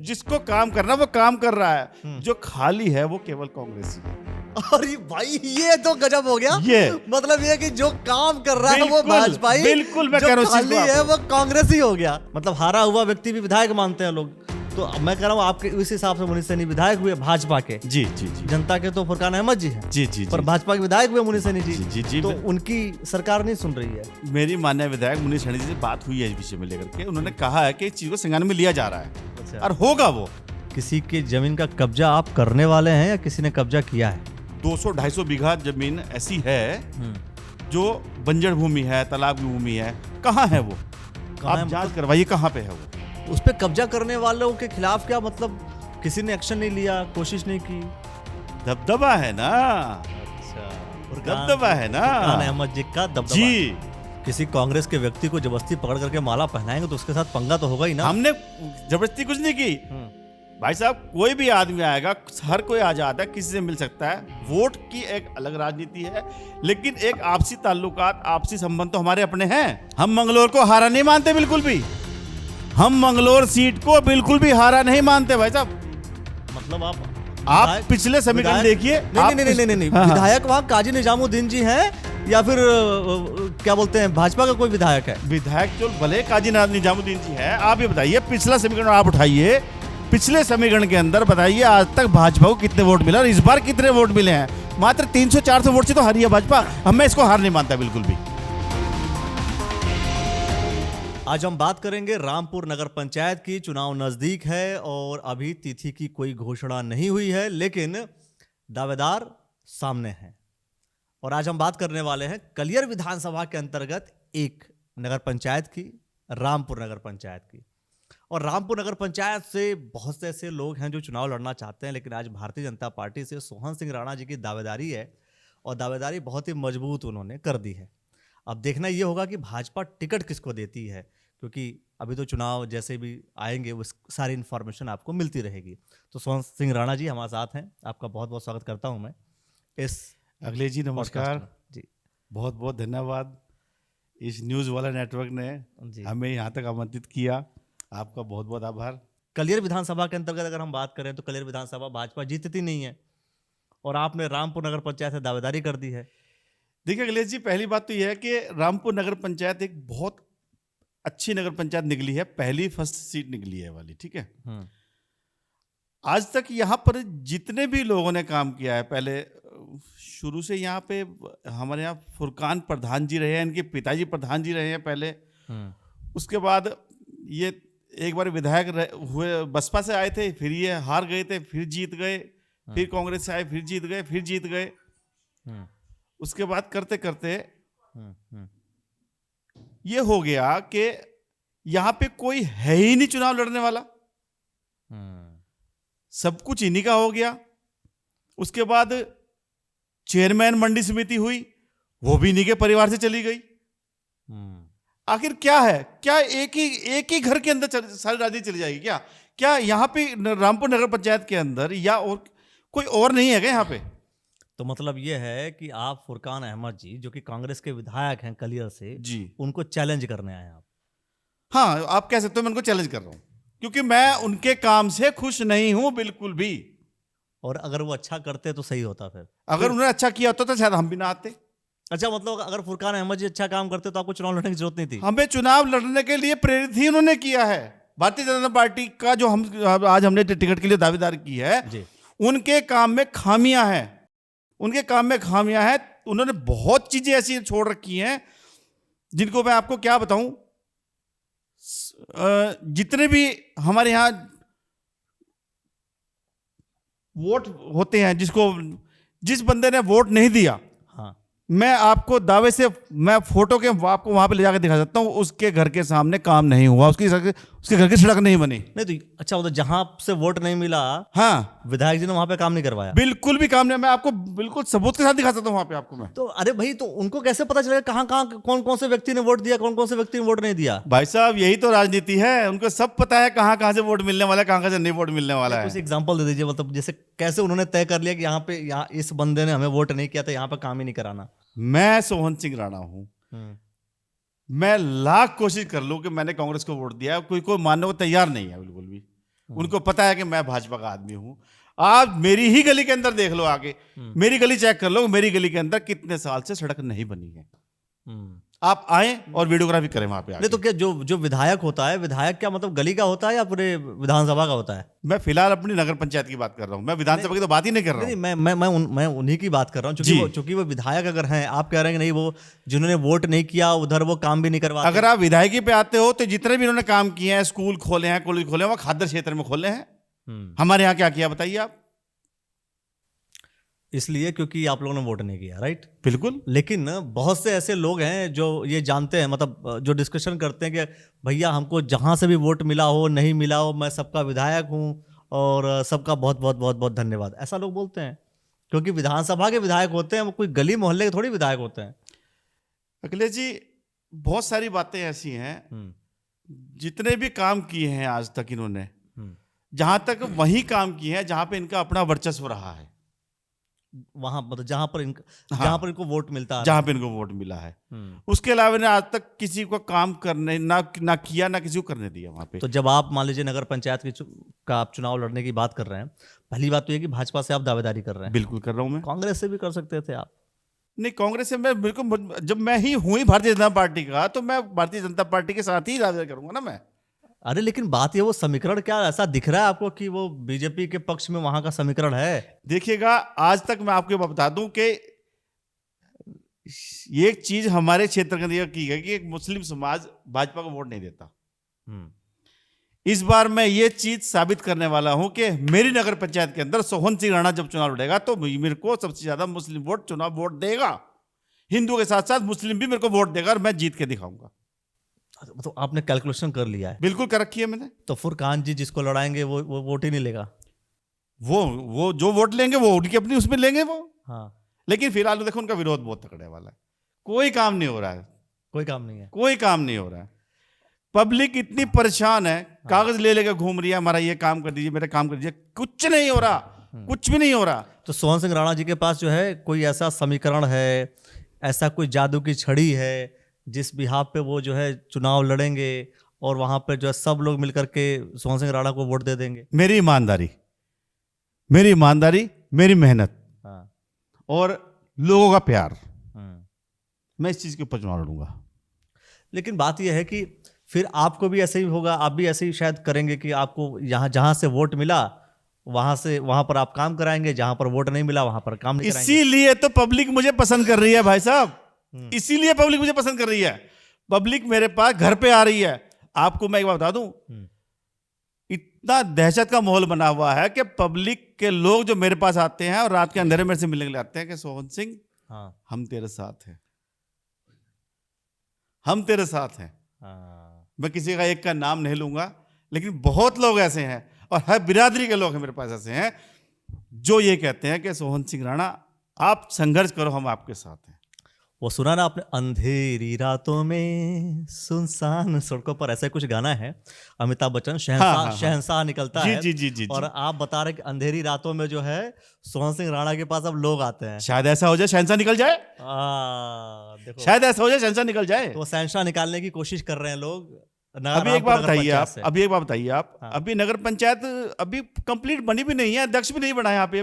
जिसको काम करना वो काम कर रहा है, जो खाली है वो केवल कांग्रेस ही है। अरे भाई ये तो गजब हो गया। ये मतलब ये कि जो काम कर रहा है वो बिल्कुल, भाजपा ही, बिल्कुल मैं जो कह रहा हूं इस चीज खाली को है आपको। वो कांग्रेस ही हो गया। मतलब हारा हुआ व्यक्ति भी विधायक मानते हैं लोग। तो अब मैं कह रहा हूँ आपके इस हिसाब से मुनीष सैनी विधायक हुए भाजपा के। जी जी जी जनता के तो फुरकान अहमद जी हैं, जी जी पर भाजपा के विधायक हुए मुनीष सैनी जी। जी, जी, जी, तो मैं- उनकी सरकार नहीं सुन रही है। मेरी मान्य विधायक मुनीष सैनी जी से बात हुई है इस विषय में लेकर के। उन्होंने कहा है कि इस चीज को संज्ञान में लिया जा रहा है अच्छा। और होगा वो। किसी की जमीन का कब्जा आप करने वाले हैं या किसी ने कब्जा किया है? 200-250 बीघा जमीन ऐसी है जो बंजर भूमि है, तालाब की भूमि है। कहाँ है वो? कहाँ है आप जांच मतलब? करवाइए कहाँ पे है वो। उस पे कब्जा करने वालों के खिलाफ क्या मतलब किसी ने एक्शन नहीं लिया, कोशिश नहीं की? दबदबा है ना, अच्छा, दबदबा है ना। फुरकान अहमद जी का दबदबा। जी, किसी कांग्रेस के व्यक्ति को जबरदस्ती पकड़ करके माला पहनाएंगे तो उसके साथ पंगा तो होगा ही ना। हमने जबरदस्ती कुछ नहीं की भाई साहब। कोई भी आदमी आएगा, हर कोई आजाद है, किसी से मिल सकता है। वोट की एक अलग राजनीति है, लेकिन एक आपसी ताल्लुकात, आपसी संबंध तो हमारे अपने हैं। हम मंगलोर को हारा नहीं मानते बिल्कुल भी। हम मंगलोर सीट को बिल्कुल भी हारा नहीं मानते भाई साहब। मतलब आप पिछले समीकरण विधायक- देखिए। नहीं, हाँ, हाँ। विधायक वहाँ काजी निजामुद्दीन जी हैं या फिर क्या बोलते हैं भाजपा का कोई विधायक है? विधायक जो भले काजी निजामुद्दीन जी है। आप ये बताइए, पिछला समीकरण आप उठाइए, पिछले समीकरण के अंदर बताइए आज तक भाजपा को कितने वोट मिला और इस बार कितने वोट मिले हैं? मात्र 300-400 वोट से तो हारी है भाजपा। मैं इसको हार नहीं मानता बिल्कुल भी। आज हम बात करेंगे रामपुर नगर पंचायत की। चुनाव नजदीक है और अभी तिथि की कोई घोषणा नहीं हुई है, लेकिन दावेदार सामने हैं। और आज हम बात करने वाले हैं कलियर विधानसभा के अंतर्गत एक नगर पंचायत की, रामपुर नगर पंचायत की। और रामपुर नगर पंचायत से बहुत से ऐसे लोग हैं जो चुनाव लड़ना चाहते हैं, लेकिन आज भारतीय जनता पार्टी से सोहन सिंह राणा जी की दावेदारी है और दावेदारी बहुत ही मजबूत उन्होंने कर दी है। अब देखना ये होगा कि भाजपा टिकट किसको देती है, क्योंकि अभी तो चुनाव जैसे भी आएंगे वो सारी इन्फॉर्मेशन आपको मिलती रहेगी। तो सोहन सिंह राणा जी हमारे साथ हैं, आपका बहुत बहुत स्वागत करता हूं मैं इस अखिलेश जी नमस्कार podcast में। जी बहुत बहुत धन्यवाद। इस न्यूज़ वाला नेटवर्क ने जी। हमें यहाँ तक आमंत्रित किया, आपका बहुत बहुत आभार। कलियर विधानसभा के अंतर्गत अगर हम बात करें तो कलियर विधानसभा भाजपा जीतती नहीं है और आपने रामपुर नगर पंचायत से दावेदारी कर दी है। देखिए अखिलेश जी, पहली बात तो यह है कि रामपुर नगर पंचायत एक बहुत अच्छी नगर पंचायत निकली है। पहली फर्स्ट सीट निकली है वाली, ठीक है। आज तक यहाँ पर जितने भी लोगों ने काम किया है, पहले शुरू से यहाँ पे हमारे यहाँ फुरकान प्रधान जी रहे हैं, इनके पिताजी प्रधान जी रहे हैं पहले। उसके बाद ये एक बार विधायक हुए, बसपा से आए थे, फिर ये हार गए थे, फिर जीत गए, फिर कांग्रेस से आए, फिर जीत गए, फिर जीत गए। उसके बाद करते करते ये हो गया कि यहाँ पे कोई है ही नहीं चुनाव लड़ने वाला, सब कुछ इन्हीं का हो गया। उसके बाद चेयरमैन मंडी समिति हुई, वो भी इन्हीं के परिवार से चली गई। आखिर क्या है? क्या एक ही घर के अंदर सारी राजनीति चली जाएगी क्या? क्या यहाँ पे रामपुर नगर पंचायत के अंदर या और कोई और नहीं है क्या यहाँ पे? तो मतलब ये है कि आप फुरकान अहमद जी जो कि कांग्रेस के विधायक हैं कलियर से, जी उनको चैलेंज करने आए हैं आप? हाँ, आप कह सकते हो मैं उनको चैलेंज कर रहा हूँ, क्योंकि मैं उनके काम से खुश नहीं हूं बिल्कुल भी। और अगर वो अच्छा करते तो सही होता फिर। अगर उन्होंने अच्छा किया होता तो शायद हम भी ना आते। अच्छा, मतलब अगर फुरकान अहमद जी अच्छा काम करते तो आपको चुनाव लड़ने की जरूरत नहीं थी? हमें चुनाव लड़ने के लिए प्रेरित ही उन्होंने किया है। भारतीय जनता पार्टी का जो हम आज हमने टिकट के लिए दावेदार की है, जी। उनके काम में खामियां हैं, उनके काम में खामियां हैं। उन्होंने बहुत चीजें ऐसी छोड़ रखी हैं जिनको मैं आपको क्या बताऊं। जितने भी हमारे यहाँ वोट होते हैं, जिस बंदे ने वोट नहीं दिया, हाँ, मैं आपको दावे से मैं फोटो के आपको वहां पे ले जाकर दिखा सकता हूं। उसके घर के सामने काम नहीं हुआ, उसके घर की सड़क नहीं बनी। नहीं तो अच्छा, मतलब जहां से वोट नहीं मिला, हाँ, विधायक जी ने वहां पे काम नहीं करवाया? बिल्कुल भी काम नहीं। मैं आपको बिल्कुल सबूत के साथ दिखा सकता हूं वहां पे आपको मैं। तो अरे भाई, तो उनको कैसे पता चलेगा कहाँ कहाँ कौन कौन से व्यक्ति ने वोट दिया, कौन कौन से व्यक्ति ने वोट नहीं दिया? भाई साहब, यही तो राजनीति है। उनको सब पता है कहाँ कहाँ से वोट मिलने वाला है, कहाँ से नहीं वोट मिलने वाला कुछ है। एग्जांपल दे दीजिए, मतलब जैसे कैसे उन्होंने तय कर लिया कि यहाँ इस बंदे ने हमें वोट नहीं किया था, यहाँ पे काम ही नहीं कराना। मैं सोहन सिंह राणा हूं, मैं लाख कोशिश कर लूं कि मैंने कांग्रेस को वोट दिया, कोई मानने को तैयार नहीं है बिल्कुल भी। उनको पता है कि मैं भाजपा का आदमी हूं। आप मेरी ही गली के अंदर देख लो आके, मेरी गली चेक कर लो, मेरी गली के अंदर कितने साल से सड़क नहीं बनी है। आप आए और वीडियोग्राफी करें वहां पे आके। नहीं तो क्या जो विधायक होता है, विधायक क्या मतलब गली का होता है या पूरे विधानसभा का होता है? मैं फिलहाल अपनी नगर पंचायत की बात कर रहा हूं, मैं विधानसभा की तो बात ही नहीं कर रहा हूं। नहीं, मैं उन्हीं की बात कर रहा हूँ, चूंकि वो विधायक अगर हैं, आप कह रहे हैं कि नहीं वो जिन्होंने वोट नहीं किया उधर वो काम भी नहीं करवाते। अगर आप विधायकी पे आते हो तो जितने भी इन्होंने काम किए हैं, स्कूल खोले हैं, कॉलेज खोले हैं, वो खाद्य क्षेत्र में खोले हैं। हमारे यहाँ क्या किया बताइए आप? इसलिए क्योंकि आप लोगों ने वोट नहीं किया, राइट? बिल्कुल। लेकिन बहुत से ऐसे लोग हैं जो ये जानते हैं, मतलब जो डिस्कशन करते हैं कि भैया हमको जहां से भी वोट मिला हो नहीं मिला हो, मैं सबका विधायक हूं और सबका बहुत बहुत बहुत बहुत धन्यवाद, ऐसा लोग बोलते हैं। क्योंकि विधानसभा के विधायक होते हैं, वो कोई गली मोहल्ले के थोड़ी विधायक होते हैं। अखिलेश जी, बहुत सारी बातें ऐसी हैं, जितने भी काम किए हैं आज तक इन्होंने, जहां तक वही काम किए हैं जहां पे इनका अपना वर्चस्व रहा है, वहां मतलब जहां पर इनको वोट मिलता है, जहां पे इनको वोट मिला है। उसके अलावा इन्हें आज तक किसी को काम करने ना किया, ना किसी को करने दिया वहां पे। तो जब आप मान लीजिए नगर पंचायत का आप चुनाव लड़ने की बात कर रहे हैं, पहली बात तो ये कि भाजपा से आप दावेदारी कर रहे हैं। बिल्कुल कर रहा हूं मैं। कांग्रेस से भी कर सकते थे आप। नहीं, कांग्रेस से मैं बिल्कुल, जब मैं ही हूं ही भारतीय जनता पार्टी का, तो मैं भारतीय जनता पार्टी के साथ ही दावेदारी करूंगा ना मैं। अरे लेकिन बात ये, वो समीकरण क्या ऐसा दिख रहा है आपको कि वो बीजेपी के पक्ष में वहां का समीकरण है? देखिएगा, आज तक मैं आपको बता दूं कि ये एक चीज हमारे क्षेत्र के अंदर की है कि एक मुस्लिम समाज भाजपा को वोट नहीं देता। इस बार मैं ये चीज साबित करने वाला हूं कि मेरी नगर पंचायत के अंदर सोहन सिंह राणा जब चुनाव लड़ेगा तो मेरे को सबसे ज्यादा मुस्लिम वोट देगा। हिंदू के साथ साथ मुस्लिम भी मेरे को वोट देगा और मैं जीत के दिखाऊंगा। तो आपने कैलकुलेशन कर लिया है? बिल्कुल कर रखी है मैंने। तो फुरकान जी जिसको लड़ाएंगे वो वोट ही नहीं लेगा। वो जो वोट लेंगे वो उनकी अपनी उसमें लेंगे वो। हाँ, लेकिन फिलहाल देखो उनका विरोध बहुत तगड़े वाला है, कोई काम नहीं हो रहा है। कोई काम नहीं है, कोई काम नहीं हो रहा है। पब्लिक इतनी परेशान है, कागज ले लेकर घूम रही है, हमारा ये काम कर दीजिए, मेरा काम कर दीजिए, कुछ नहीं हो रहा, कुछ भी नहीं हो रहा। तो सोहन सिंह राणा जी के पास जो है कोई ऐसा समीकरण है, ऐसा कोई जादू की छड़ी है जिस बिहाफ पे वो जो है चुनाव लड़ेंगे और वहां पे जो है सब लोग मिलकर के सोहन सिंह राणा को वोट दे देंगे? मेरी ईमानदारी, मेरी मेहनत और लोगों का प्यार, मैं इस चीज के ऊपर चुनाव लड़ूंगा। लेकिन बात यह है कि फिर आपको भी ऐसे ही होगा, आप भी ऐसे ही शायद करेंगे कि आपको जहां से वोट मिला वहां पर आप काम कराएंगे, जहां पर वोट नहीं मिला वहां पर काम नहीं कराएंगे। इसीलिए तो पब्लिक मुझे पसंद कर रही है भाई साहब, इसीलिए पब्लिक मुझे पसंद कर रही है। पब्लिक मेरे पास घर पे आ रही है। आपको मैं एक बात बता दूं, इतना दहशत का माहौल बना हुआ है कि पब्लिक के लोग जो मेरे पास आते हैं और रात के अंधेरे मेरे से मिलने के लिए आते हैं कि सोहन सिंह, हम तेरे साथ हैं, हम तेरे साथ हैं। मैं किसी का एक का नाम नहीं लूंगा, लेकिन बहुत लोग ऐसे हैं और हर बिरादरी के लोग हैं मेरे पास ऐसे हैं जो ये कहते हैं कि सोहन सिंह राणा आप संघर्ष करो, हम आपके साथ हैं। वो सुना ना आपने, अंधेरी रातों में सुनसान सड़कों पर, ऐसा कुछ गाना है, अमिताभ बच्चन शहंशाह निकलता है। जी। और आप बता रहे कि अंधेरी रातों में जो है सोहन सिंह राणा के पास अब लोग आते हैं। शायद ऐसा हो जाए शहंशाह निकल जाए। देखो, शायद ऐसा हो जाए शहंशाह निकल जाए। तो शहंशाह निकालने की कोशिश कर रहे हैं लोग। अभी एक बात बताइए आप, अभी नगर पंचायत अभी कंप्लीट बनी भी नहीं है, अध्यक्ष भी नहीं बना है यहाँ पे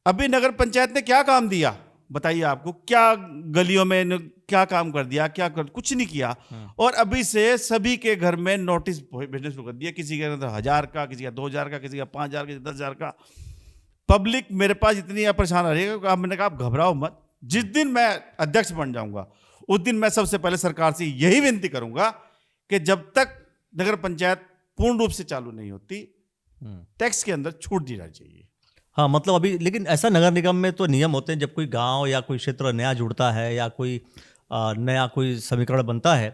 अभी नगर पंचायत ने क्या काम दिया बताइए आपको? क्या गलियों में क्या काम कर दिया? कुछ नहीं किया। और अभी से सभी के घर में नोटिस भेजने शुरू कर दिया, किसी के अंदर 1000 का, किसी का 2000 का, किसी का 5000 का, 10,000 का। पब्लिक मेरे पास इतनी परेशान आ रही है। मैंने कहा आप घबराओ मत, जिस दिन मैं अध्यक्ष बन जाऊंगा उस दिन मैं सबसे पहले सरकार से यही विनती करूंगा कि जब तक नगर पंचायत पूर्ण रूप से चालू नहीं होती, टैक्स के अंदर छूट दी जानी चाहिए। हाँ, मतलब अभी लेकिन ऐसा नगर निगम में तो नियम होते हैं, जब कोई गांव या कोई क्षेत्र नया जुड़ता है या कोई नया कोई समीकरण बनता है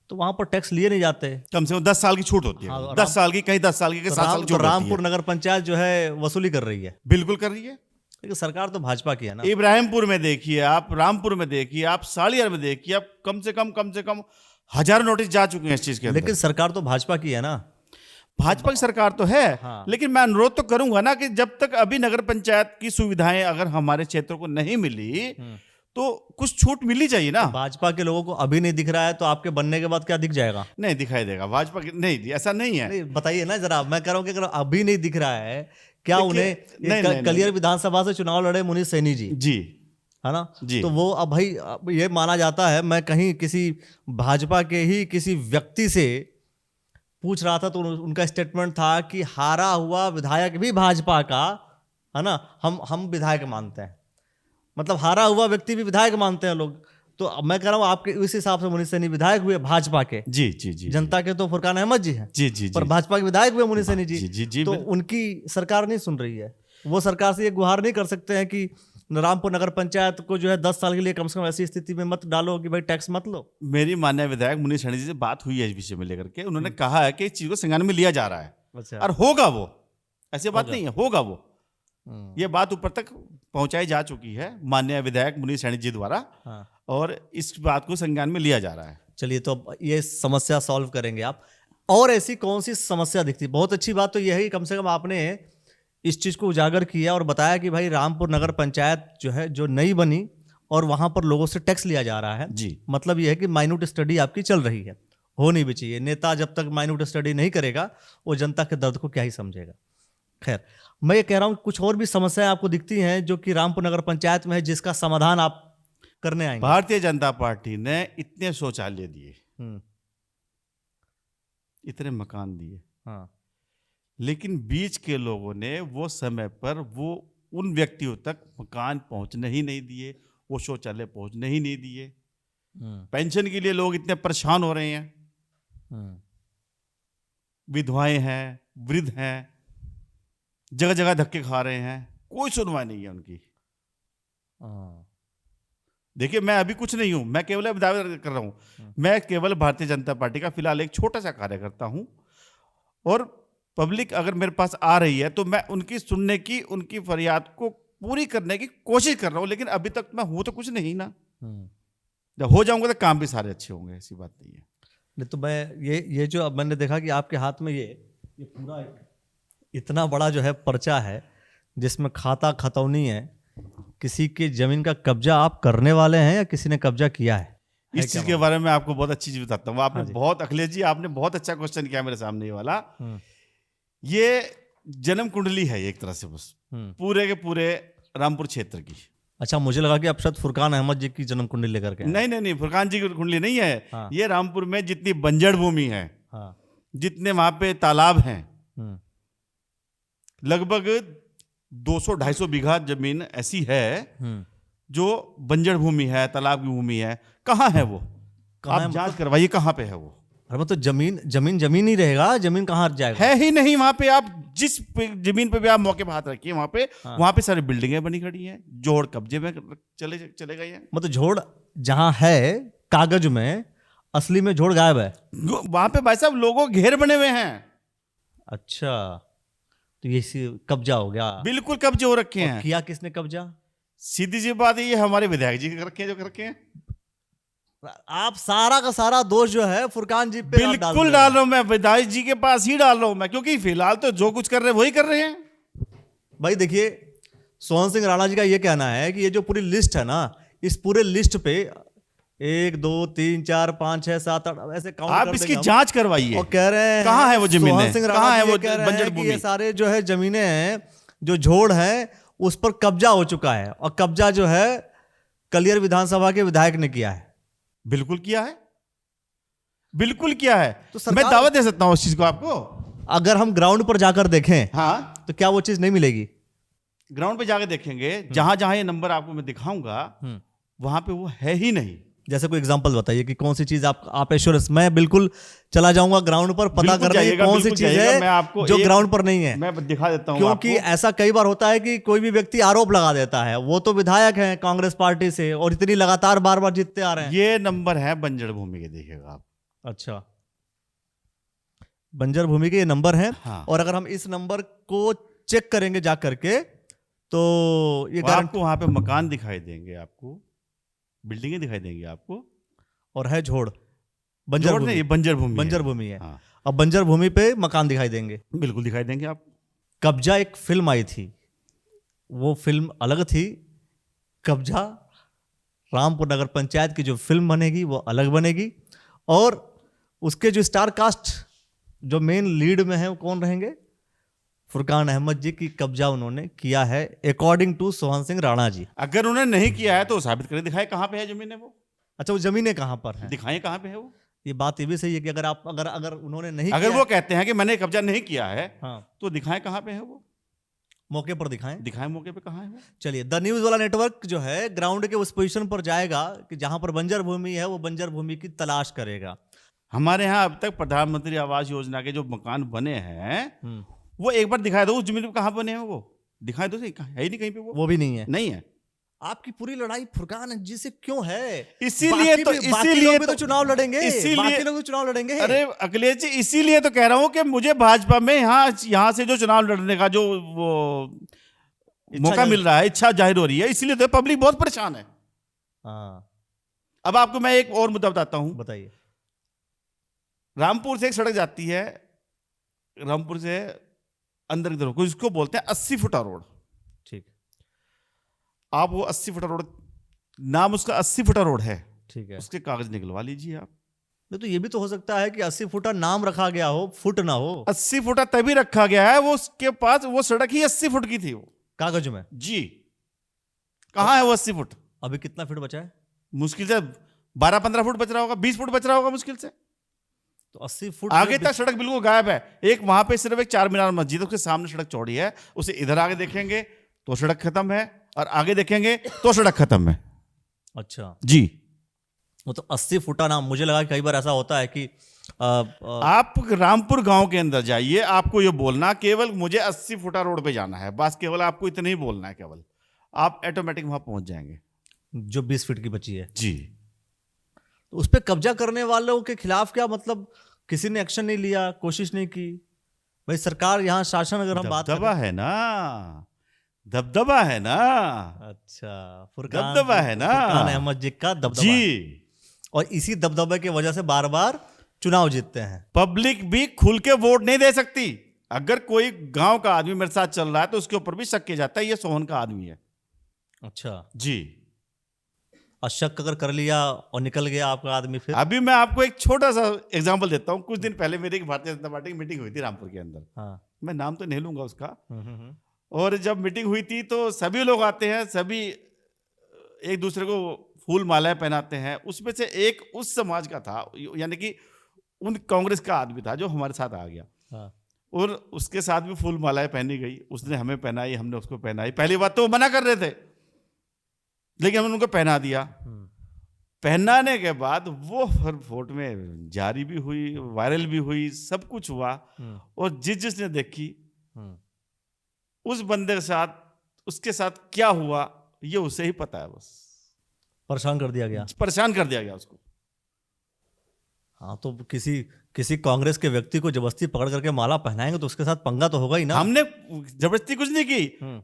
तो वहां पर टैक्स लिए नहीं जाते। कम से कम 10 साल की छूट होती है। 10 साल की, कहीं 10 साल की, 7 साल की। रामपुर नगर पंचायत जो है वसूली कर रही है। बिल्कुल कर रही है, लेकिन सरकार तो भाजपा की है ना। इब्राहिमपुर में देखिए आप, रामपुर में देखिए आप, सालियार में देखिए आप, कम से कम हजारों नोटिस जा चुके हैं इस चीज के अंदर। लेकिन सरकार तो भाजपा की है ना। भाजपा की सरकार तो है। हाँ। लेकिन मैं अनुरोध तो करूंगा ना कि जब तक अभी नगर पंचायत की सुविधाएं अगर हमारे क्षेत्रों को नहीं मिली, तो कुछ छूट मिलनी चाहिए ना। भाजपा के लोगों को अभी नहीं दिख रहा है, तो आपके बनने के बाद क्या दिख जाएगा? नहीं दिखाई देगा भाजपा की, नहीं ऐसा नहीं है। नहीं बताइए ना जरा, मैं कह रहा हूँ कि अगर अभी नहीं दिख रहा है, क्या देखिए, उन्हें नहीं, नहीं, कलियर नहीं। विधानसभा से चुनाव लड़े मुनीष सैनी जी, जी है ना? जी। तो वो अब भाई अब ये माना जाता है, मैं कहीं किसी भाजपा के ही किसी व्यक्ति से पूछ रहा था तो उनका स्टेटमेंट था कि हारा हुआ विधायक भी भाजपा का, है ना, हम विधायक मानते हैं, मतलब हारा हुआ व्यक्ति भी विधायक मानते हैं लोग। तो अब मैं कह रहा हूँ आपके इस हिसाब से मुनीष सैनी विधायक हुए भाजपा के। जी जी जी। जनता के तो फुरकान अहमद जी हैं, जी जी पर जी। भाजपा के विधायक हुए मुनीष सैनी जी जी। जी जी। तो उनकी सरकार नहीं सुन रही है, वो सरकार से ये गुहार नहीं कर सकते हैं कि रामपुर नगर पंचायत को जो है 10 साल के लिए कम से कम ऐसी स्थिति में मत डालो कि भाई टैक्स मत लो। मेरी माननीय विधायक मुनीष सैनी जी से बात हुई है इस विषय में लेकर के, उन्होंने कहा है कि इस चीज को संज्ञान में लिया जा रहा है। अच्छा। और होगा वो, ऐसी बात नहीं है, होगा वो। हम्म। ये बात ऊपर तक पहुंचाई जा चुकी है माननीय विधायक मुनीष सैनी जी द्वारा, हाँ। और इस बात को संज्ञान में लिया जा रहा है। चलिए, तो अब ये समस्या सॉल्व करेंगे आप। और ऐसी कौन सी समस्या दिखती? बहुत अच्छी बात तो यह है कि कम से कम आपने इस चीज को उजागर किया और बताया कि भाई रामपुर नगर पंचायत जो है, जो नई बनी और वहां पर लोगों से टैक्स लिया जा रहा है। जी। मतलब यह है कि माइन्यूट स्टडी आपकी चल रही है, होनी भी चाहिए। नेता जब तक माइन्यूट स्टडी नहीं करेगा, वो जनता के दर्द को क्या ही समझेगा। खैर, मैं ये कह रहा हूँ कुछ और भी समस्याएं आपको दिखती हैं जो कि रामपुर नगर पंचायत में है, जिसका समाधान आप करने आएंगे। भारतीय जनता पार्टी ने इतने शौचालय दिए, इतने मकान दिए, हाँ। लेकिन बीच के लोगों ने वो समय पर वो उन व्यक्तियों तक मकान पहुंचने ही नहीं दिए, वो शौचालय पहुंचने ही नहीं दिए। पेंशन के लिए लोग इतने परेशान हो रहे हैं, विधवाएं हैं, वृद्ध हैं, जगह जगह धक्के खा रहे हैं, कोई सुनवाई नहीं है उनकी। देखिए, मैं अभी कुछ नहीं हूं, मैं केवल दावा कर रहा हूं। मैं केवल भारतीय जनता पार्टी का फिलहाल एक छोटा सा कार्यकर्ता हूं, और पब्लिक अगर मेरे पास आ रही है तो मैं उनकी सुनने की, उनकी फरियाद को पूरी करने की कोशिश कर रहा हूं। लेकिन अभी तक मैं हूं तो कुछ नहीं ना, जब हो जाऊंगा तो काम भी सारे अच्छे होंगे, ऐसी बात नहीं है। नहीं तो मैं ये जो अब मैंने देखा कि आपके हाथ में ये पूरा इतना बड़ा जो है पर्चा है, जिसमें खाता खतौनी है। किसी की जमीन का कब्जा आप करने वाले हैं या किसी ने कब्जा किया है? इस चीज के बारे में आपको बहुत अच्छी चीज बताता हूँ। आपने बहुत, अखिलेश जी आपने बहुत अच्छा क्वेश्चन किया मेरे सामने ये वाला। ये जन्म कुंडली है एक तरह से, बस पूरे के पूरे रामपुर क्षेत्र की। अच्छा, मुझे लगा कि आप शायद फुरकान अहमद जी की जन्म कुंडली लेकर के। नहीं नहीं नहीं, फुरकान जी की कुंडली नहीं है। हाँ। ये रामपुर में जितनी बंजर भूमि है, हाँ। जितने वहां पे तालाब हैं, लगभग 200-250 बीघा जमीन ऐसी है जो बंजर भूमि है, तालाब की भूमि है। कहाँ है वो? आप जांच करवाइए कहाँ पे है वो। अरे तो जमीन ही रहेगा, जमीन कहाँ जाएगा? है ही नहीं वहां पे। आप जिस जमीन पे भी आप मौके पे हाथ रखिए, वहां पे सारी बिल्डिंगें बनी खड़ी हैं, जोड़ कब्जे में चले गए हैं। मतलब जोड़ जहां है कागज में, असली में जोड़ गायब है। वहां पे भाई साहब लोगों घेर बने हुए हैं। अच्छा, तो ये कब्जा हो गया? बिल्कुल कब्जे हो रखे हैं। किया किसने कब्जा? सीधी सी बात है, ये हमारे विधायक जी रखे हैं, जो रखे हैं। आप सारा का सारा दोष जो है फुरकान जी पे बिल्कुल डाल रहा हूं मैं, विधायक जी के पास ही डाल रहा हूं मैं, क्योंकि फिलहाल तो जो कुछ कर रहे हैं वही कर रहे हैं। भाई देखिए, सोहन सिंह राणा जी का ये कहना है कि ये जो पूरी लिस्ट है ना, इस पूरे लिस्ट पे 1 2 3 4 5 6 7 8 ऐसे काउंट आप इसकी जांच करवाइए। और कह रहे हैं कहाँ है वो जमीनें, सोहन सिंह राणा कहाँ है वो बंजर भूमि? ये सारे जो है जमीनें हैं, जो जोड़ है, उस पर कब्जा हो चुका है, और कब्जा जो है कलियर विधानसभा के विधायक ने किया है। बिल्कुल किया है, बिल्कुल किया है। तो मैं दावा दे सकता हूं उस चीज को आपको। अगर हम ग्राउंड पर जाकर देखें, हाँ, तो क्या वो चीज नहीं मिलेगी? ग्राउंड पे जाकर देखेंगे, जहां जहां ये नंबर आपको मैं दिखाऊंगा, वहां पे वो है ही नहीं। जैसे कोई एग्जांपल बताइए कि कौन सी चीज आप एश्योरेंस। मैं बिल्कुल चला जाऊंगा ग्राउंड पर पता करने की कौन सी चीज है जो ग्राउंड पर नहीं है। मैं दिखा देता हूं, क्योंकि ऐसा कई बार होता है कि कोई भी व्यक्ति आरोप लगा देता है, वो तो विधायक हैं कांग्रेस पार्टी से और इतनी लगातार बार बार जीतते आ रहे हैं। ये नंबर है बंजर भूमि के, देखिएगा आप। अच्छा, बंजर भूमि के ये नंबर है। हाँ। और अगर हम इस नंबर को चेक करेंगे जा करके, तो ये आपको वहां पे मकान दिखाई देंगे, आपको बिल्डिंगें दिखाई देंगी आपको, और है जोड़ बंजर भूमि। ये बंजर भूमि है। हाँ। अब बंजर भूमि पे मकान दिखाई देंगे, बिल्कुल दिखाई देंगे आप। कब्जा एक फिल्म आई थी, वो फिल्म अलग थी, कब्जा रामपुर नगर पंचायत की जो फिल्म बनेगी वो अलग बनेगी, और उसके जो स्टार कास्ट जो मेन लीड में है वो कौन रहेंगे? फुरकान अहमद जी की कब्जा उन्होंने किया है अकॉर्डिंग टू सोहन सिंह राणा जी। अगर उन्होंने नहीं किया है तो साबित करें, दिखाए कहाँ पे है जमीन है वो, अच्छा, वो जमीनें कहाँ पर हैं? दिखाएं कहाँ पे है वो। ये बात ये भी सही है कि अगर उन्होंने नहीं अगर किया, वो कहते हैं कि मैंने कब्जा नहीं किया है हाँ, तो दिखाएं कहाँ पे है वो, मौके पर दिखाएं। दिखाएं मौके पे कहाँ है वो। चलिए, द न्यूज वाला नेटवर्क जो है ग्राउंड के उस पोजीशन पर जाएगा कि जहां पर बंजर भूमि है, वो बंजर भूमि की तलाश करेगा। हमारे यहाँ अब तक प्रधानमंत्री आवास योजना के जो मकान बने हैं हम्म, वो एक बार दिखाई दो, उस जमीन पे कहाँ बने हैं वो, दिखाई दो सही, है ही नहीं कहीं पे वो वो भी नहीं है। नहीं है। आपकी पूरी लड़ाई फुरकान जी से क्यों है? इसीलिए तो बाकी लोग भी तो चुनाव लड़ेंगे, इसीलिए बाकी लोग भी चुनाव लड़ेंगे। अरे अखिलेश जी, इसीलिए तो कह रहा हूं कि मुझे भाजपा में यहाँ से जो चुनाव लड़ने का जो वो मौका मिल रहा है, इच्छा जाहिर हो रही है, इसीलिए तो पब्लिक बहुत परेशान है। हाँ, अब आपको मैं एक और मुद्दा बताता हूं। बताइए। रामपुर से एक सड़क जाती है, रामपुर से अंदर की तरफ, कुछ इसको बोलते हैं 80 फुटा रोड। ठीक, आप वो 80 फुटा रोड, नाम उसका 80 फुटा रोड है, ठीक है। उसके कागज निकलवा लीजिए आप। नहीं तो ये भी तो हो सकता है कि 80 फुटा नाम रखा गया हो, फुट ना हो 80 फुटा तभी रखा गया है, वो उसके पास वो सड़क ही 80 फुट की थी वो कागज में। जी। कहाँ है वो 80 फुट? अभी कितना फीट बचा है? मुश्किल से 12-15 फुट बच रहा होगा, 20 फुट बच रहा होगा मुश्किल से। तो 80 फुट आगे तक सड़क बिल्कुल गायब है। एक वहां पे सिर्फ एक चार मीनार मस्जिद, उसके सामने सड़क चौड़ी है, उसे इधर आगे देखेंगे तो सड़क खत्म है, और आगे देखेंगे तो सड़क खत्म है। अच्छा जी। वो तो 80 फुटा नाम, मुझे लगा कि कई बार ऐसा होता है कि आप रामपुर गांव के अंदर जाइए, आपको ये बोलना केवल मुझे 80 फुटा रोड पे जाना है, बस केवल आपको इतना ही बोलना है, केवल आप ऑटोमेटिक वहां पहुंच जाएंगे। जो 20 फीट की बची है जी। तो उस पर कब्जा करने वालों के खिलाफ क्या मतलब, किसी ने एक्शन नहीं लिया, कोशिश नहीं की? भाई सरकार यहाँ शासन, अगर हम बात दबदबा है ना, दबदबा है ना। अच्छा, दबदबा है ना, फुरकान अहमद जी का दबदबा जी। और इसी दबदबे की वजह से बार बार चुनाव जीतते हैं। पब्लिक भी खुल के वोट नहीं दे सकती। अगर कोई गांव का आदमी मेरे साथ चल रहा है तो उसके ऊपर भी शक किया जाता है ये सोहन का आदमी है। अच्छा जी। और शक अगर कर लिया और निकल गया आपका आदमी, फिर? अभी मैं आपको एक छोटा सा एग्जांपल देता हूं। कुछ दिन पहले मेरी एक भारतीय जनता पार्टी की मीटिंग हुई थी रामपुर के अंदर। हाँ। मैं नाम तो नहीं लूंगा उसका। हम्म। और जब मीटिंग हुई थी तो सभी लोग आते हैं, सभी एक दूसरे को फूल मालाएं पहनाते हैं। उसमें से एक उस समाज का था, यानी कि उन कांग्रेस का आदमी था जो हमारे साथ आ गया। हाँ। और उसके साथ भी फूल मालाएं पहनी गई, उसने हमें पहनाई, हमने उसको पहनाई। पहली बात तो वो मना कर रहे थे, लेकिन हमने उनको पहना दिया। पहनाने के बाद वो हर वोट में जारी भी हुई, वायरल भी हुई, सब कुछ हुआ। और जिसने देखी उस बंदे के साथ, उसके साथ क्या हुआ ये उसे ही पता है। बस परेशान कर दिया गया, परेशान कर दिया गया उसको। हाँ, तो किसी कांग्रेस के व्यक्ति को जबरदस्ती पकड़ करके माला पहनाएंगे तो उसके साथ पंगा तो होगा ही ना। हमने जबरदस्ती कुछ नहीं की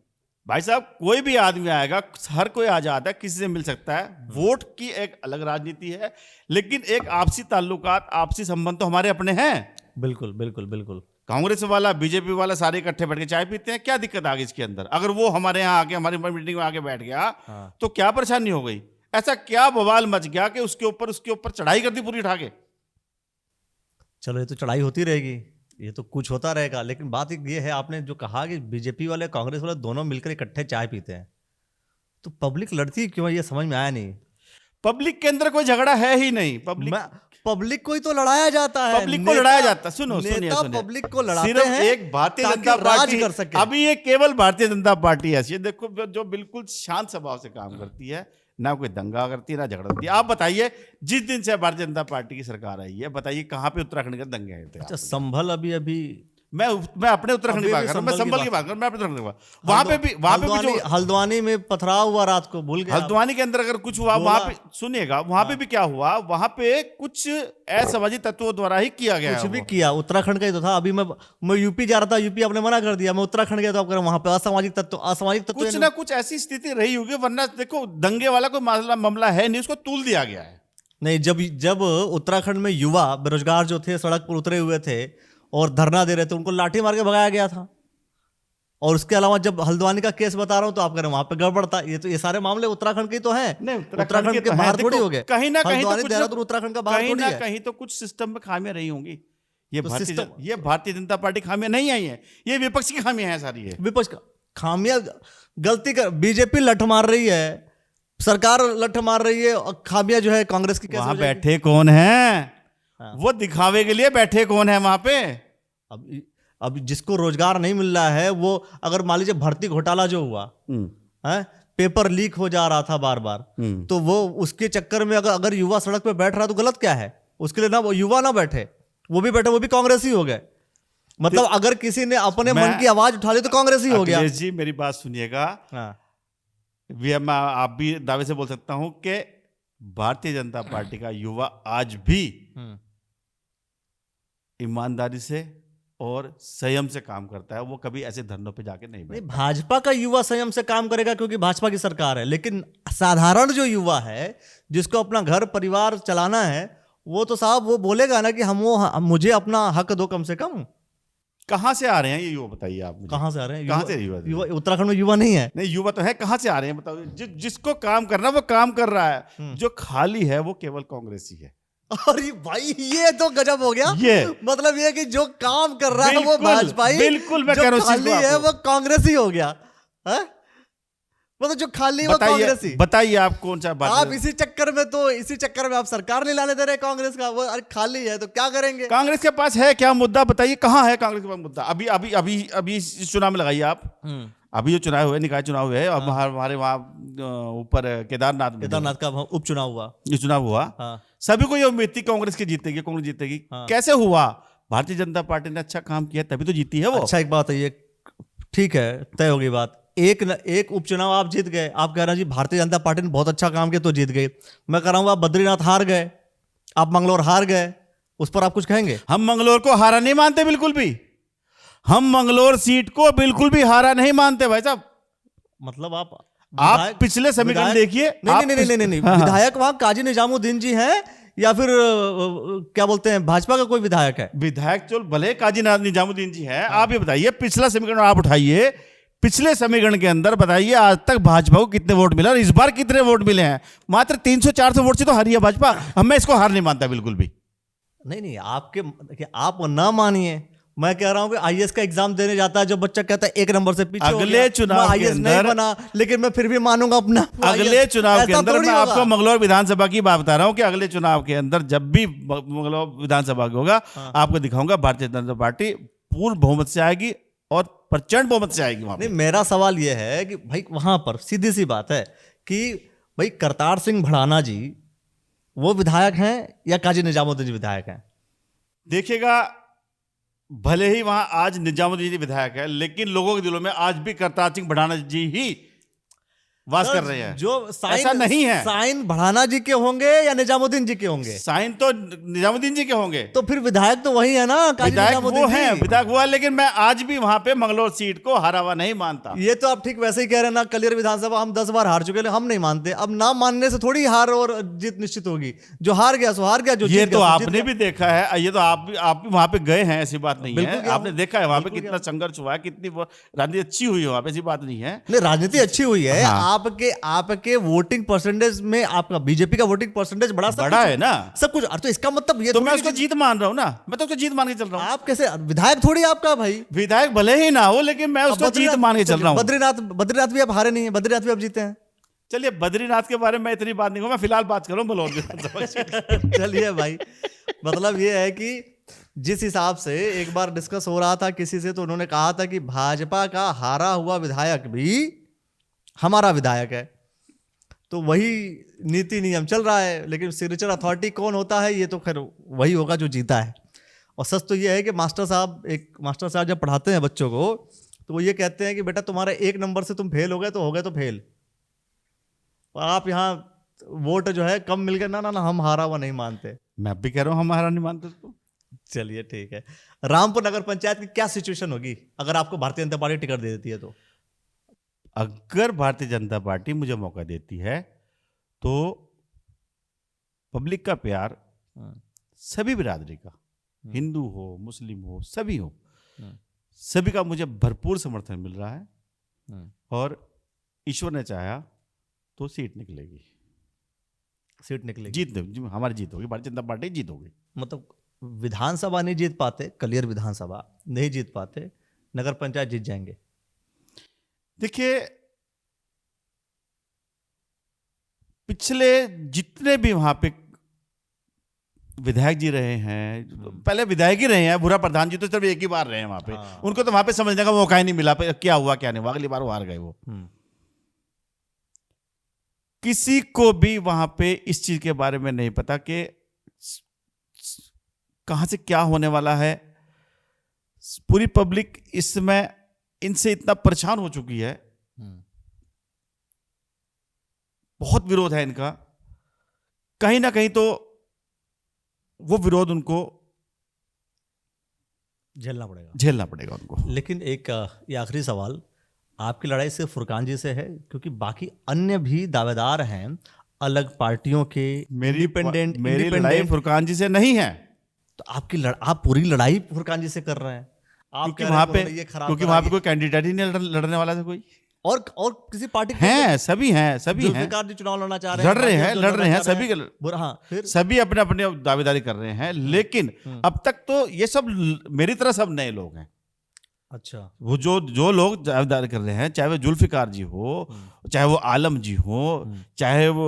भाई साहब। कोई भी आदमी आएगा, हर कोई आजाद है, किसी से मिल सकता है। वोट की एक अलग राजनीति है, लेकिन एक आपसी ताल्लुकात, आपसी संबंध तो हमारे अपने हैं। बिल्कुल बिल्कुल बिल्कुल। कांग्रेस वाला, बीजेपी वाला सारे इकट्ठे बैठ के चाय पीते हैं, क्या दिक्कत आ गई इसके अंदर? अगर वो हमारे यहाँ आके, हमारी मीटिंग में आके बैठ गया तो क्या परेशानी हो गई? ऐसा क्या बवाल मच गया कि उसके ऊपर चढ़ाई कर दी पूरी उठा के? चलो, ये तो चढ़ाई होती रहेगी, ये तो कुछ होता रहेगा, लेकिन बात ये है, आपने जो कहा कि बीजेपी वाले कांग्रेस वाले दोनों मिलकर इकट्ठे चाय पीते हैं, तो पब्लिक लड़ती क्यों? ये समझ में आया नहीं। पब्लिक के अंदर कोई झगड़ा है ही नहीं। पब्लिक को ही तो लड़ाया जाता है, पब्लिक को लड़ाया जाता है। सुनो, पब्लिक को लड़ाते सिर्फ हैं एक भारतीय जनता पार्टी कर सके। अभी ये केवल भारतीय जनता पार्टी ऐसी है, देखो, जो बिल्कुल शांत स्वभाव से काम करती है, ना कोई दंगा करती है, ना झगड़ा करती है। आप बताइए, जिस दिन से भारतीय जनता पार्टी की सरकार आई है, बताइए कहाँ पे उत्तराखंड के दंगे आए थे? अच्छा, संभल अभी मैं अपने उत्तराखंड की बात कर रहा हूं, मैं संभल की बात कर रहा हूं, मैं अपने उत्तराखंड की बात। वहां पे भी हल्द्वानी में पथराव हुआ रात को, भूल गए? हल्द्वानी के अंदर अगर कुछ हुआ, वहां पे सुनिएगा, वहां पे भी क्या हुआ, वहां पे कुछ असामाजिक तत्वों द्वारा ही किया गया। कुछ भी किया, उत्तराखंड का ही तो था। अभी मैं यूपी जा रहा था, यूपी आपने मना कर दिया, मैं उत्तराखंड गया तो आप वहां पे असामाजिक तत्व कुछ ना कुछ ऐसी स्थिति रही होगी, वरना देखो दंगे वाला कोई मामला है नहीं, उसको तूल दिया गया है। नहीं, जब उत्तराखंड में युवा बेरोजगार जो थे सड़क पर उतरे हुए थे और धरना दे रहे थे, उनको लाठी मार के भगाया गया था। और उसके अलावा जब हल्द्वानी का केस बता रहा हूं तो आप कह रहे हैं वहां पे गड़बड़ था। ये तो ये सारे मामले उत्तराखंड के तो हैं। नहीं, उत्तराखंड के तो हैं। बाहर थोड़ी देखो, हो गए। कहीं ना कहीं तो हल्द्वानी, कुछ देहरादून उत्तराखंड का बाहर कहीं थोड़ी ना है। कहीं तो कुछ सिस्टम में खामियां रही होंगी। तो ये भारतीय जनता पार्टी खामियां नहीं आई है, ये विपक्ष की खामियां हैं सारी। है विपक्ष का खामियां, गलती कर, बीजेपी लठ मार रही है, सरकार लठ मार रही है, और खामियां जो है कांग्रेस की कैसे वहां हो जाएगी? बैठे कौन है? हाँ। वो दिखावे के लिए बैठे कौन है वहां पे? अब जिसको रोजगार नहीं मिल रहा है, वो अगर मान लीजिए भर्ती घोटाला जो हुआ है, पेपर लीक हो जा रहा था बार बार, तो वो उसके चक्कर में अगर युवा सड़क पे बैठ रहा है तो गलत क्या है? उसके लिए ना वो युवा ना बैठे, वो भी बैठे, वो भी कांग्रेसी हो गए। मतलब अगर किसी ने अपने मन की आवाज उठा ली तो कांग्रेसी हो गया। अखिलेश जी मेरी बात सुनिएगा। हाँ। मैं आप भी दावे से बोल सकता हूं कि भारतीय जनता पार्टी का युवा आज भी ईमानदारी से और संयम से काम करता है। वो कभी ऐसे धरनों पे जाके नहीं बैठता। भाजपा का युवा संयम से काम करेगा क्योंकि भाजपा की सरकार है, लेकिन साधारण जो युवा है जिसको अपना घर परिवार चलाना है, वो तो साहब वो बोलेगा ना कि मुझे अपना हक दो कम से कम। कहां से आ रहे हैं ये युवा बताइए आप मुझे। कहां से आ रहे हैं? कहां से युवा उत्तराखंड में युवा नहीं है। नहीं, युवा तो है, कहां से आ रहे हैं बताओ। जिसको काम करना वो काम कर रहा है, जो खाली है वो केवल कांग्रेसी है। अरे भाई ये तो गजब हो गया। ये मतलब ये कि जो काम कर रहा है वो भाजपाई, बिल्कुल मैं कह रहा हूं, खाली है वो कांग्रेसी हो गया है? मतलब जो खाली वो कांग्रेसी। बताइए आप कौन सा बात? आप इसी चक्कर में आप सरकार नहीं लाने दे रहे कांग्रेस का। वो अरे खाली है तो क्या करेंगे? कांग्रेस के पास है क्या मुद्दा? बताइए कहां है कांग्रेस के पास मुद्दा? अभी अभी अभी अभी इस चुनाव में लगाइए आप। अभी जो चुनाव हुए, निकाय चुनाव हुए, अब हमारे वहाँ ऊपर केदारनाथ का उपचुनाव हुआ, ये चुनाव हुआ। सभी को ये उम्मीद थी कांग्रेस की जीतेगी, कांग्रेस जीतेगी। कैसे हुआ? भारतीय जनता पार्टी ने अच्छा काम किया तभी तो जीती है वो। अच्छा, एक बात है ये, ठीक है, तय होगी बात। एक उपचुनाव आप जीत गए, आप कह रहे हैं जी भारतीय जनता पार्टी ने बहुत अच्छा काम किया तो जीत गई। मैं कह रहा हूँ आप बद्रीनाथ हार गए, आप मंगलौर हार गए, उस पर आप कुछ कहेंगे? हम मंगलौर को हारा नहीं मानते बिल्कुल भी। हम मंगलौर सीट को बिल्कुल भी हारा नहीं मानते भाई साहब। मतलब आप पिछले समीकरण देखिए। नहीं, विधायक वहां काजी निजामुद्दीन जी हैं या फिर क्या बोलते हैं भाजपा का कोई विधायक है? विधायक चल भले काजी निजामुद्दीन जी है। आप ये बताइए, पिछला समीकरण आप उठाइए, पिछले समीकरण के अंदर बताइए आज तक भाजपा को कितने वोट मिला और इस बार कितने वोट मिले हैं? मात्र 300-400 वोट से तो हारी है भाजपा। मैं इसको हार नहीं मानता बिल्कुल भी। नहीं, आप ना मानिए, मैं कह रहा हूं कि आईएएस का एग्जाम देने जाता है जो बच्चा कहता है 1 नंबर से पीछे अगले चुनाव के अंदर नहीं बना, लेकिन मैं फिर भी मानूंगा अपना। अगले चुनाव के अंदर मैं आपको मंगलौर विधानसभा की बात बता रहा हूं कि अगले चुनाव के अंदर जब भी मंगलौर विधानसभा होगा, आपको दिखाऊंगा भारतीय जनता पार्टी पूर्ण बहुमत से आएगी और प्रचंड बहुमत से आएगी वहां। नहीं, मेरा सवाल यह है कि भाई वहां पर सीधी सी बात है कि भाई करतार सिंह भड़ाना जी वो विधायक हैं या काजी निजामुद्दीन जी विधायक हैं? देखिएगा, भले ही वहां आज निजामुद्दीन जी विधायक है, लेकिन लोगों के दिलों में आज भी करतार सिंह भड़ाना जी ही वास कर रहे हैं। जो ऐसा नहीं है। साइन भड़ाना जी के होंगे या निजामुद्दीन जी के होंगे? साइन तो निजामुद्दीन जी के होंगे। तो फिर विधायक तो वही है ना, विधायक वो है, विधायक वो है, लेकिन मैं आज भी वहां पे मंगलौर सीट को हारा हुआ नहीं मानता। ये तो आप ठीक वैसे ही कह रहे हैं ना, कलियर विधानसभा हम 10 बार हार चुके हैं, हम नहीं मानते। अब ना मानने से थोड़ी हार और जीत निश्चित होगी। जो हार गया सो हार गया, जो ये तो आपने भी देखा है, ये तो आप भी वहां पे गए हैं, ऐसी बात नहीं है। आपने देखा है वहां पे कितना संघर्ष हुआ है, कितनी राजनीति अच्छी हुई है वहां पे, ऐसी बात नहीं है। नहीं, राजनीति अच्छी हुई है। आपके वोटिंग परसेंटेज में आपका बीजेपी का वोटिंग परसेंटेज बड़ा है ना, सब कुछ। तो इसका मतलब ये तो मैं उसको जीत मान रहा हूँ ना, मैं तो उसको जीत मान के चल रहा हूँ। आप कैसे विधायक थोड़ी आपका भाई? विधायक भले ही ना हो, लेकिन मैं उसको जीत मान के चल रहा हूँ। बद्रीनाथ भी आप हारे नहीं है, बद्रीनाथ भी आप जीते हैं। चलिए, बद्रीनाथ के बारे में इतनी बात नहीं हो, मैं फिलहाल बात करूँ मंगलौर। चलिए भाई, मतलब ये है कि जिस हिसाब से एक बार डिस्कस हो रहा था किसी से, तो उन्होंने कहा था कि भाजपा का हारा हुआ विधायक भी हमारा विधायक है। तो वही नीति नियम चल रहा है, लेकिन सिग्नेचर अथॉरिटी कौन होता है ये तो खैर वही होगा जो जीता है। और सच तो ये है कि मास्टर साहब जब पढ़ाते हैं बच्चों को, तो वो ये कहते हैं कि बेटा तुम्हारे 1 नंबर से तुम फेल हो गए तो फेल। और आप यहाँ वोट जो है कम मिल गए, ना हम हारा हुआ नहीं मानते। मैं भी कह रहा हूँ हम हारा नहीं मानते उसको। चलिए ठीक है। रामपुर नगर पंचायत की क्या सिचुएशन होगी अगर आपको भारतीय जनता पार्टी टिकट दे देती है? तो अगर भारतीय जनता पार्टी मुझे मौका देती है तो पब्लिक का प्यार सभी बिरादरी का, हिंदू हो, मुस्लिम हो, सभी हो, सभी का मुझे भरपूर समर्थन मिल रहा है और ईश्वर ने चाहा तो सीट निकलेगी, सीट निकलेगी, हमारी जीत होगी, भारतीय जनता पार्टी जीत होगी। मतलब विधानसभा नहीं जीत पाते, कलियर विधानसभा नहीं जीत पाते, नगर पंचायत जीत जाएंगे। देखिए, पिछले जितने भी वहां पे विधायक जी रहे हैं, पहले विधायक ही रहे हैं, बुरा प्रधान जी तो सिर्फ एक ही बार रहे हैं वहां पे, उनको तो वहां पे समझने का मौका ही नहीं मिला क्या हुआ क्या नहीं हुआ, अगली बार वो हार गए। वो किसी को भी वहां पे इस चीज के बारे में नहीं पता कि कहां से क्या होने वाला है। पूरी पब्लिक इस समय इनसे इतना परेशान हो चुकी है, बहुत विरोध है इनका, कहीं ना कहीं तो वो विरोध उनको झेलना पड़ेगा उनको। लेकिन एक ये आखिरी सवाल, आपकी लड़ाई सिर्फ फुरकान जी से है, क्योंकि बाकी अन्य भी दावेदार हैं अलग पार्टियों के, मेरी लड़ाई फुरकान जी से नहीं है। तो आप पूरी लड़ाई फुरकान जी से कर रहे हैं। क्योंकि वहां पे कोई कैंडिडेट ही नहीं लड़ने वाला था कोई, और किसी पार्टी हैं, सभी हैं जुल्फिकार जी चुनाव लड़ना चाह रहे हैं, लड़ रहे हैं सभी फिर सभी अपने अपने दावेदारी कर रहे हैं, लेकिन अब तक तो ये सब मेरी तरह सब नए लोग हैं। अच्छा, वो जो लोग दावेदारी कर रहे हैं, चाहे वो जुल्फिकार जी हो, चाहे वो आलम जी हो, चाहे वो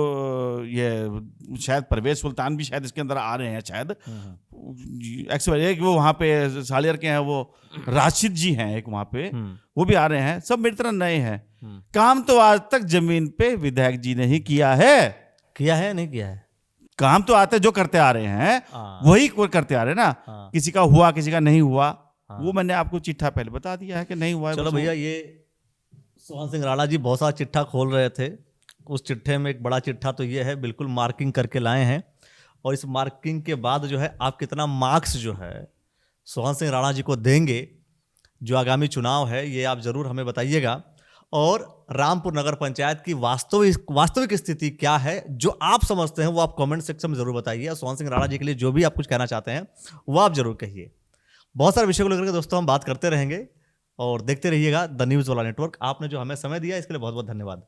ये शायद परवेज सुल्तान भी शायद इसके अंदर आ रहे हैं, शायद एक वो वहां पे सालियर के हैं, वो राशिद जी हैं एक वहां पे, वो भी आ रहे हैं, सब मेरी तरह नए हैं। काम तो आज तक जमीन पे विधायक जी ने ही किया है नहीं किया है, काम तो आते जो करते आ रहे हैं वही करते आ रहे हैं ना। किसी का हुआ, किसी का नहीं हुआ, वो मैंने आपको चिट्ठा पहले बता दिया है कि नहीं हुआ है। चलो भैया, ये सोहन सिंह राणा जी बहुत सारा चिट्ठा खोल रहे थे, उस चिट्ठे में एक बड़ा चिट्ठा तो ये है, बिल्कुल मार्किंग करके लाए हैं, और इस मार्किंग के बाद जो है आप कितना मार्क्स जो है सोहन सिंह राणा जी को देंगे जो आगामी चुनाव है, ये आप जरूर हमें बताइएगा। और रामपुर नगर पंचायत की वास्तविक स्थिति क्या है जो आप समझते हैं, वो आप कमेंट सेक्शन में जरूर बताइए। सोहन सिंह राणा जी के लिए जो भी आप कुछ कहना चाहते हैं वो आप जरूर कहिए। बहुत सारे विषयों को लेकर के दोस्तों हम बात करते रहेंगे, और देखते रहिएगा द न्यूज़ वाला नेटवर्क। आपने जो हमें समय दिया इसके लिए बहुत बहुत धन्यवाद।